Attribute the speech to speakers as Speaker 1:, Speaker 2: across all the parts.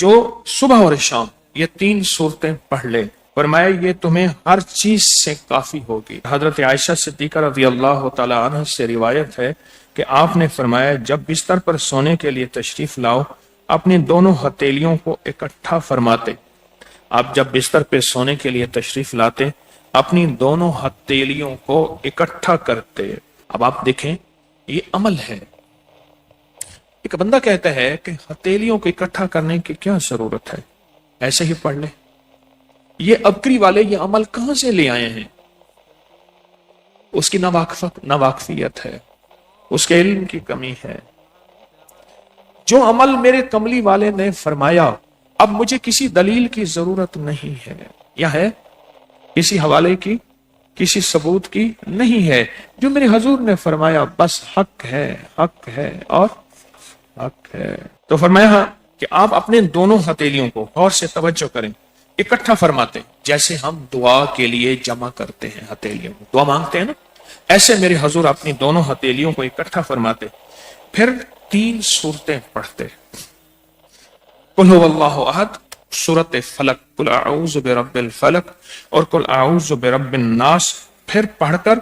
Speaker 1: जो सुबह और शाम ये 3 सूरतें पढ़ ले, फरमाया ये तुम्हें हर चीज से काफी होगी। हजरत आयशा सिद्दीका रज़ी अल्लाह तआला अन्हा से रिवायत है कि आपने फरमाया जब बिस्तर पर सोने के लिए तशरीफ लाओ, अपनी दोनों हथेलियों को इकट्ठा फरमाते। आप जब बिस्तर पे सोने के लिए तशरीफ लाते, अपनी दोनों हथेलियों को इकट्ठा करते। अब आप देखें, ये अमल है। एक बंदा कहता है कि हथेलियों को इकट्ठा करने की क्या जरूरत है, ऐसे ही पढ़ ले। ये अबकरी वाले ये अमल कहां से ले आए हैं? उसकी नावाकफियत है, उसके इल्म की कमी है। जो अमल मेरे कमली वाले ने फरमाया, अब मुझे किसी दलील की जरूरत नहीं है, या है किसी हवाले की, किसी सबूत की नहीं है। जो मेरे हजूर ने फरमाया बस हक है और हक है। तो फरमाया कि आप अपने दोनों हथेलियों को गौर से तवज्जो करें, इकट्ठा फरमाते, जैसे हम दुआ के लिए जमा करते हैं हथेलियों को, दुआ मांगते हैं ना, ऐसे मेरे हजूर अपनी दोनों हथेलियों को इकट्ठा फरमाते, फिर 3 सूरतें पढ़ते। कुल हुवल्लाहु अहद, सूरत फलक, कुल अऊज़ु बिरब्बिल फलक और कुल अऊज़ु बिरब्बिन नास, फिर पढ़कर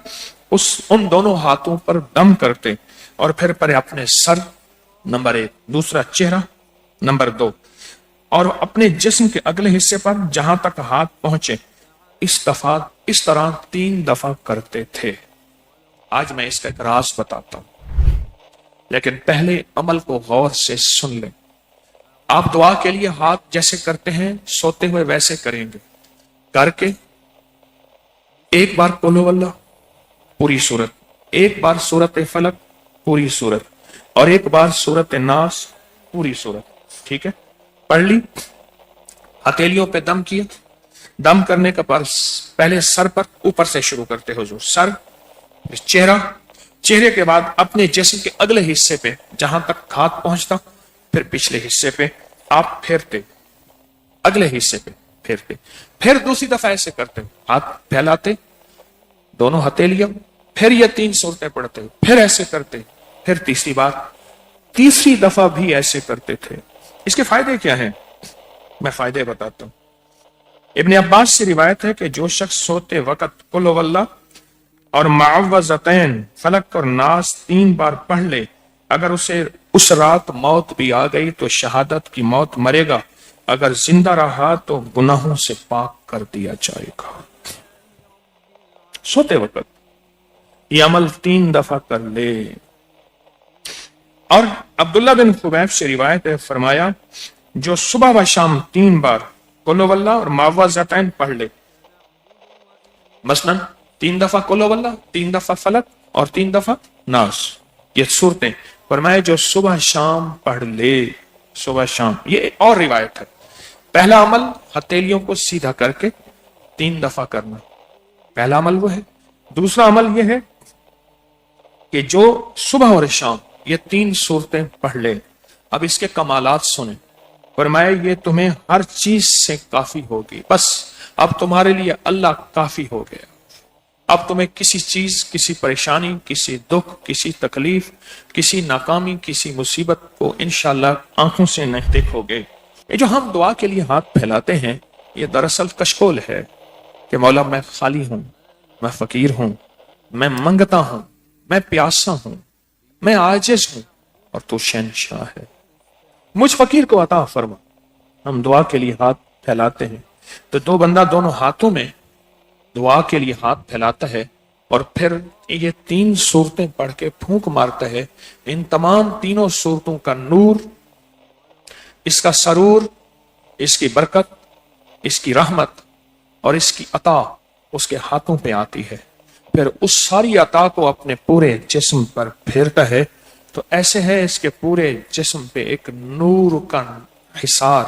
Speaker 1: उन दोनों हाथों पर दम करते और फिर पर अपने सर नंबर 1, दूसरा चेहरा नंबर 2 और अपने जिस्म के अगले हिस्से पर जहां तक हाथ पहुंचे इस तरह 3 दफा करते थे। आज मैं इसका एक राज बताता हूं, लेकिन पहले अमल को गौर से सुन लें। आप दुआ के लिए हाथ जैसे करते हैं सोते हुए वैसे करेंगे, करके एक बार कुल हुवल्लाह पूरी सूरत, एक बार सूरत फलक पूरी सूरत और एक बार सूरत नास पूरी सूरत। ठीक है, पढ़ ली, हथेलियों पे दम किया। दम करने का पहले सर पर, ऊपर से शुरू करते हो, जो सर, चेहरा, चेहरे के बाद अपने जिस्म के अगले हिस्से पे जहां तक हाथ पहुंचता, फिर पिछले हिस्से पे आप फेरते, अगले हिस्से पे फेरते, फिर दूसरी दफा ऐसे करते, हाथ फैलाते, दोनों हथेलियां, फिर ये 3 सूरतें पढ़ते, फिर ऐसे करते, फिर तीसरी दफा भी ऐसे करते थे। इसके फायदे क्या हैं? मैं फायदे बताता हूं। इब्ने अब्बास से रिवायत है कि जो शख्स सोते वक्त कुल हुवल्लाह और मुअव्वज़तैन, फलक और नास 3 बार पढ़ ले, अगर उसे उस रात मौत भी आ गई तो शहादत की मौत मरेगा, अगर जिंदा रहा तो गुनाहों से पाक कर दिया जाएगा। सोते वक्त ये अमल 3 दफा कर ले। और अब्दुल्ला बिन खुबैब से रिवायत है, फरमाया जो सुबह व शाम 3 बार कुल हुवल्लाह और मुअव्वज़तैन पढ़ ले, मसलन 3 दफा कुल हुवल्लाह, 3 दफा फलक और 3 दफा नास, ये सूरतें, फरमाया जो सुबह शाम पढ़ ले, सुबह शाम। ये और रिवायत है, पहला अमल हथेलियों को सीधा करके 3 दफा करना, पहला अमल वो है। दूसरा अमल यह है कि जो सुबह और शाम ये 3 सूरतें पढ़ ले। अब इसके कमालात सुने, फरमाया ये तुम्हें हर चीज से काफी होगी, बस अब तुम्हारे लिए अल्लाह काफी हो गया। अब तुम्हें किसी चीज, किसी परेशानी, किसी दुख, किसी तकलीफ, किसी नाकामी, किसी मुसीबत को इंशाअल्लाह आंखों से नहीं देखोगे। ये जो हम दुआ के लिए हाथ फैलाते हैं, ये दरअसल कशकोल है कि मौला मैं खाली हूं, मैं फकीर हूं, मैं मंगता हूं, मैं प्यासा हूं, मैं आजिज हूं और तू शहंशाह है, मुझ फकीर को अता फरमा। हम दुआ के लिए हाथ फैलाते हैं तो 2 बंदा दोनों हाथों में दुआ के लिए हाथ फैलाता है और फिर ये 3 सूरतें पढ़ के फूंक मारता है। इन तमाम 3 सूरतों का नूर, इसका सरूर, इसकी बरकत, इसकी रहमत और इसकी अता उसके हाथों पे आती है। फिर उस सारी अता को अपने पूरे जिस्म पर फेरता है तो ऐसे है इसके पूरे जिस्म पे एक नूर का हिसार,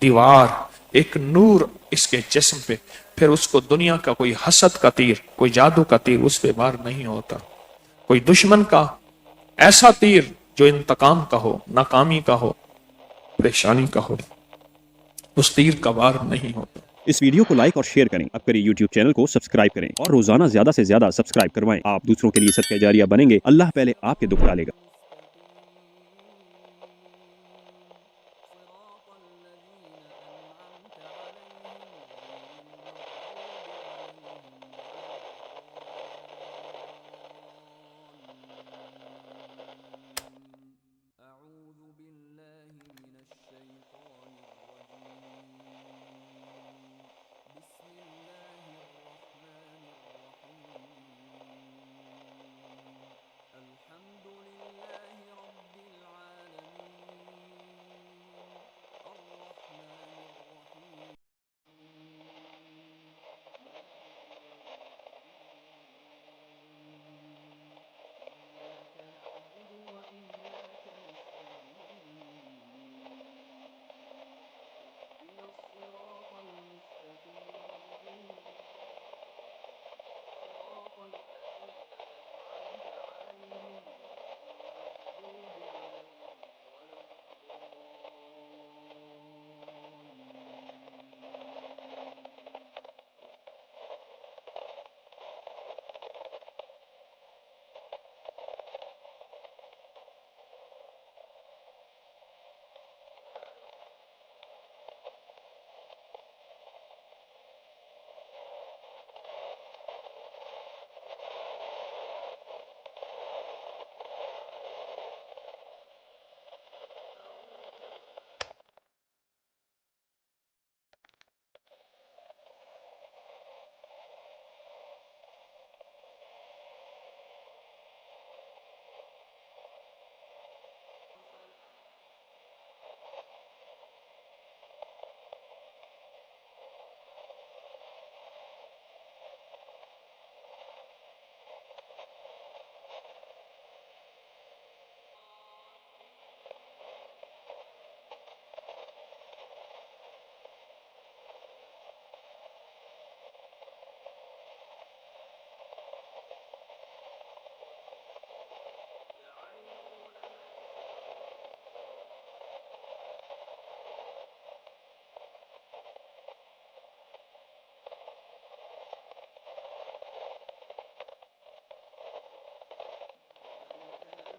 Speaker 1: दीवार, एक नूर इसके जिस्म पे। फिर उसको दुनिया का कोई हसद का तीर, कोई जादू का तीर उस पे वार नहीं होता, कोई दुश्मन का ऐसा तीर जो इंतकाम का हो, नाकामी का हो, परेशानी का हो, उस तीर का वार नहीं होता।
Speaker 2: इस वीडियो को लाइक और शेयर करें, अब करें यूट्यूब चैनल को सब्सक्राइब करें और रोजाना ज्यादा से ज्यादा सब्सक्राइब करवाएं। आप दूसरों के लिए सदका जारिया बनेंगे, अल्लाह पहले आपके दुख डालेगा।